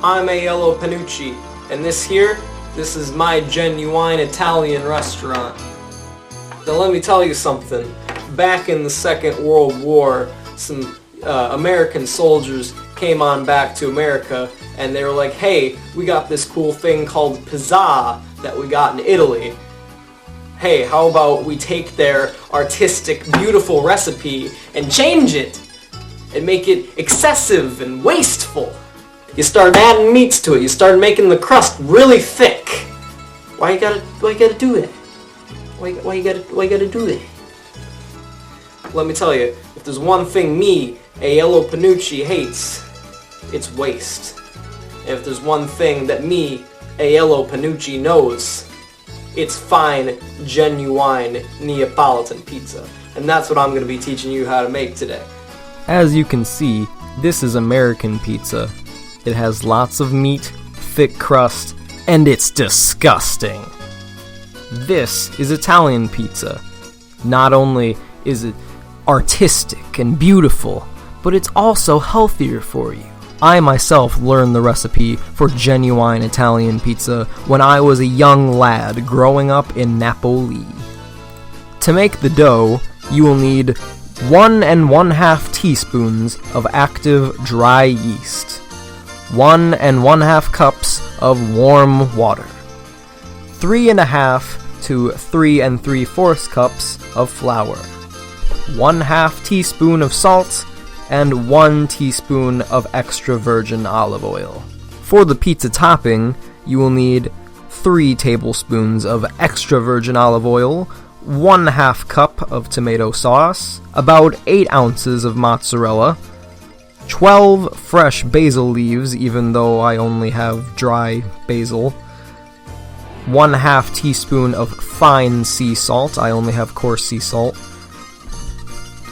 I'm Aiello Panucci, and this is my genuine Italian restaurant. Now let me tell you something. Back in the Second World War, some American soldiers came on back to America, and they were like, hey, we got this cool thing called pizza that we got in Italy. Hey, how about we take their artistic, beautiful recipe and change it and make it excessive and wasteful? You start adding meats to it. You start making the crust really thick. Why you gotta do that? Why you gotta do that? Let me tell you, if there's one thing me, Aiello Panucci, hates, it's waste. And if there's one thing that me, Aiello Panucci, knows, it's fine, genuine Neapolitan pizza. And that's what I'm going to be teaching you how to make today. As you can see, this is American pizza. It has lots of meat, thick crust, and it's disgusting. This is Italian pizza. Not only is it artistic and beautiful, but it's also healthier for you. I myself learned the recipe for genuine Italian pizza when I was a young lad growing up in Napoli. To make the dough, you will need 1 1/2 teaspoons of active dry yeast, 1 1/2 cups of warm water, 3 1/2 to 3 3/4 cups of flour, 1/2 teaspoon of salt, and 1 teaspoon of extra virgin olive oil. For the pizza topping, you will need 3 tablespoons of extra virgin olive oil, 1/2 cup of tomato sauce, about 8 ounces of mozzarella, 12 fresh basil leaves, even though I only have dry basil, 1/2 teaspoon of fine sea salt, I only have coarse sea salt,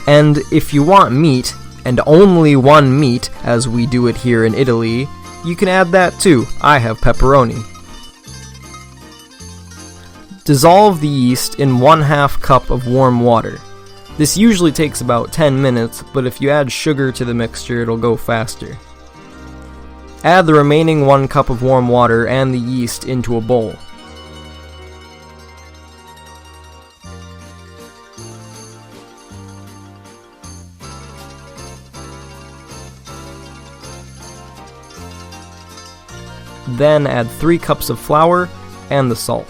and if you want meat, and only one meat, as we do it here in Italy, you can add that too. I have pepperoni. Dissolve the yeast in 1/2 cup of warm water. This usually takes about 10 minutes, but if you add sugar to the mixture, it'll go faster. Add the remaining 1 cup of warm water and the yeast into a bowl. Then add 3 cups of flour and the salt.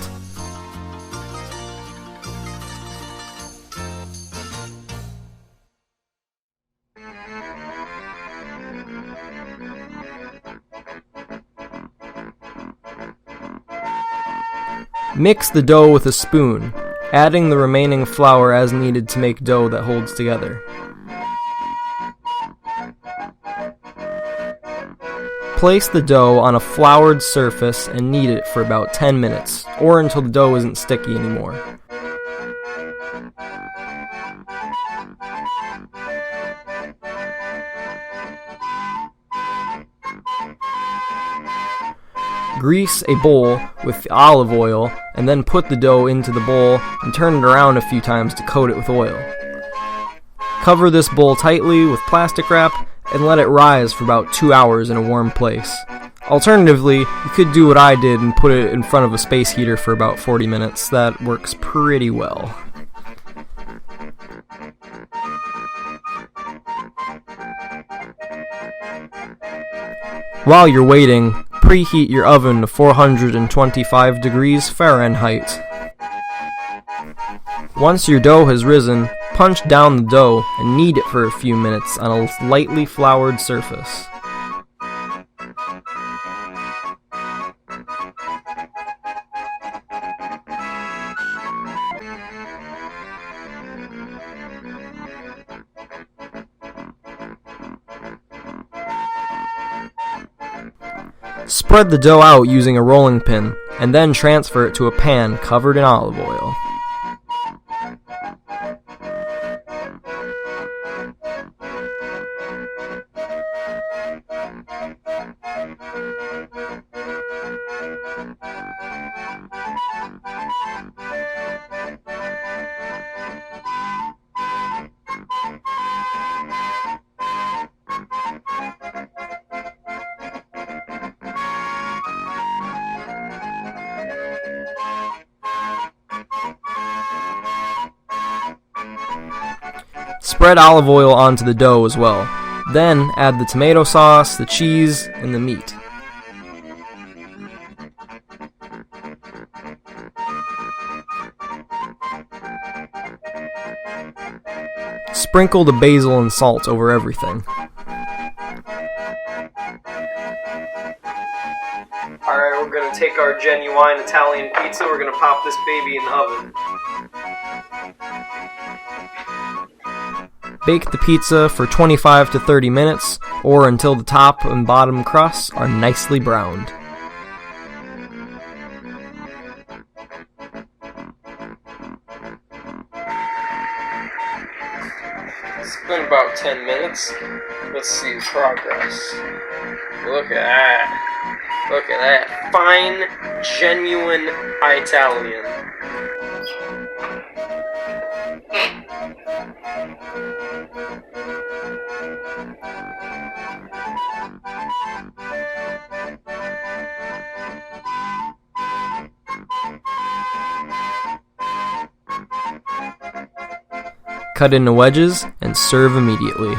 Mix the dough with a spoon, adding the remaining flour as needed to make dough that holds together. Place the dough on a floured surface and knead it for about 10 minutes, or until the dough isn't sticky anymore. Grease a bowl with olive oil, and then put the dough into the bowl and turn it around a few times to coat it with oil. Cover this bowl tightly with plastic wrap and let it rise for about 2 hours in a warm place. Alternatively, you could do what I did and put it in front of a space heater for about 40 minutes. That works pretty well. While you're waiting, preheat your oven to 425 degrees Fahrenheit. Once your dough has risen, punch down the dough and knead it for a few minutes on a lightly floured surface. Spread the dough out using a rolling pin, and then transfer it to a pan covered in olive oil. Spread olive oil onto the dough as well. Then add the tomato sauce, the cheese, and the meat. Sprinkle the basil and salt over everything. Alright, we're gonna take our genuine Italian pizza, we're gonna pop this baby in the oven. Bake the pizza for 25 to 30 minutes, or until the top and bottom crusts are nicely browned. It's been about 10 minutes. Let's see the progress. Look at that. Look at that. Fine, genuine Italian. Cut into wedges and serve immediately.